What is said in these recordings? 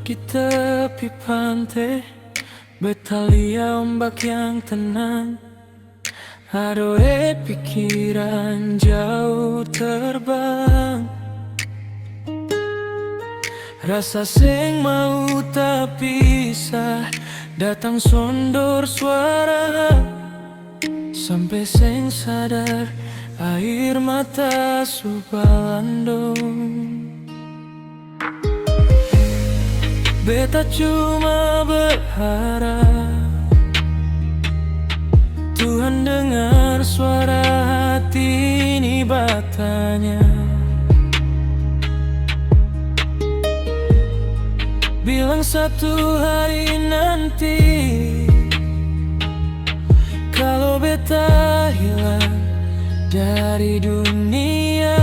di tepi pantai, beta lia ombak yang tenang. Adoe pikiran jauh terbang, rasa seng mau tak bisa datang sondor suara. Sampai seng sadar air mata subalandong. Beta cuma berharap Tuhan dengar suara hati ini batanya. Bilang satu hari nanti kalau beta hilang dari dunia,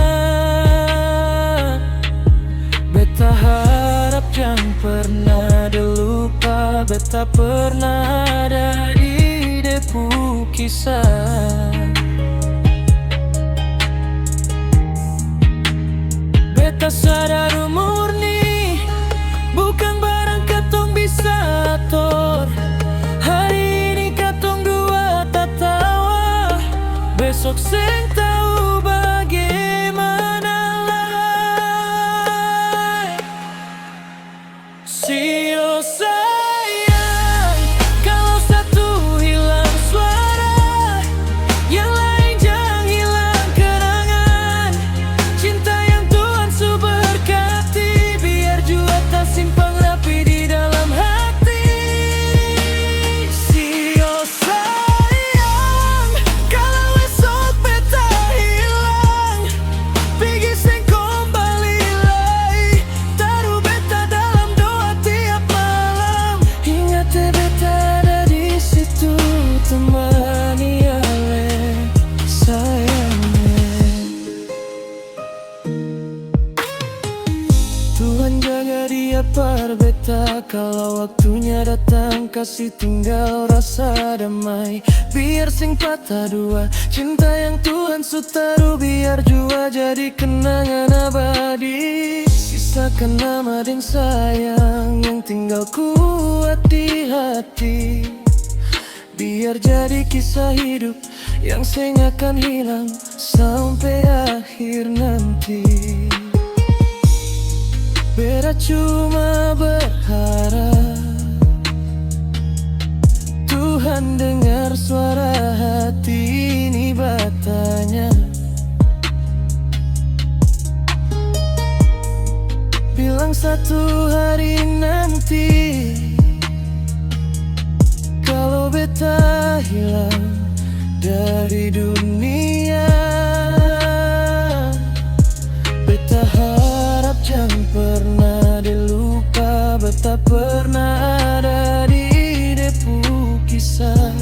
beta harap jangan pernah dilupa. Beta pernah ada di depu kisah. Beta sadar murni bukan barang katong bisa atur. Hari ini katong dua tak tawa, besok seng tahu bagaimana lah. Sio sayang, kalau satu hilang suara, yang lain jangan hilang kenangan. Cinta yang Tuhan su berkati, biar jua tak simpang rapi di dalam hati. Sio sayang, kalau esok beta hilang, pergi seng kembali lagi. Taruh beta dalam doa tiap malam. Ingat beta ada di situ, temani ale sayangnya. Tuhan jaga dia par beta, kalau waktunya datang kasih tinggal rasa damai. Biar sing patah dua, cinta yang Tuhan su taruh biar jua jadi kenangan abadi. Sisakan nama dan sayang yang tinggal kuat di hati, biar jadi kisah hidup yang seng akan hilang sampai akhir nanti. Beta cuma berharap Tuhan dengar suara hati ini batanya. Bilang satu hari nanti kalau beta hilang dari dunia, beta harap jangan pernah dilupa. Beta pernah ada di depu kisah.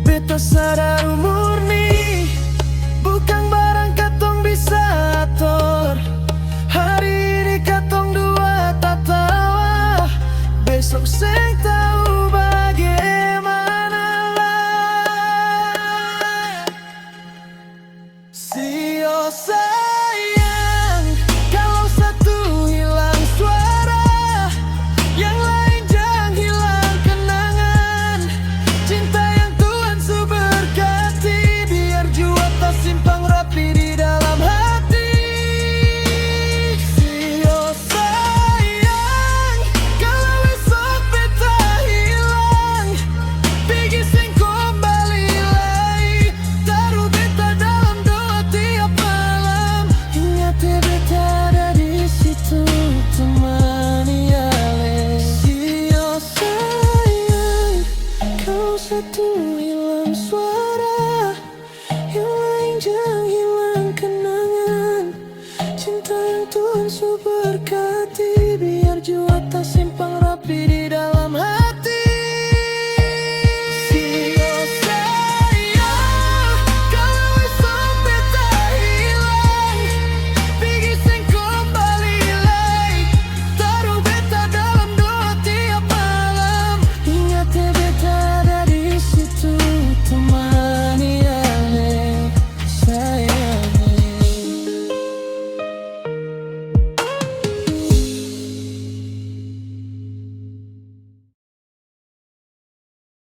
Beta sadar murni bukan barang katong bisa atur. Hari ini katong dua tak tawa, besok seng tahu bagaimana lah. Sio sayang, kalau satu hilang suara, yang lain jangan hilang kenangan. Cinta yang Tuhan su berkati, biar jua tak simpang rapi di dalam hati. Sio sayang, kalau esok beta hilang, pergi seng kembali lagi. Taruh beta dalam doa tiap malam. Ingat beta ada di situ, temani ale. Sio sayang, kalau satu hilang suara, yang lain jangan hilang kenangan. Cinta yang Tuhan su berkati, biar jua tak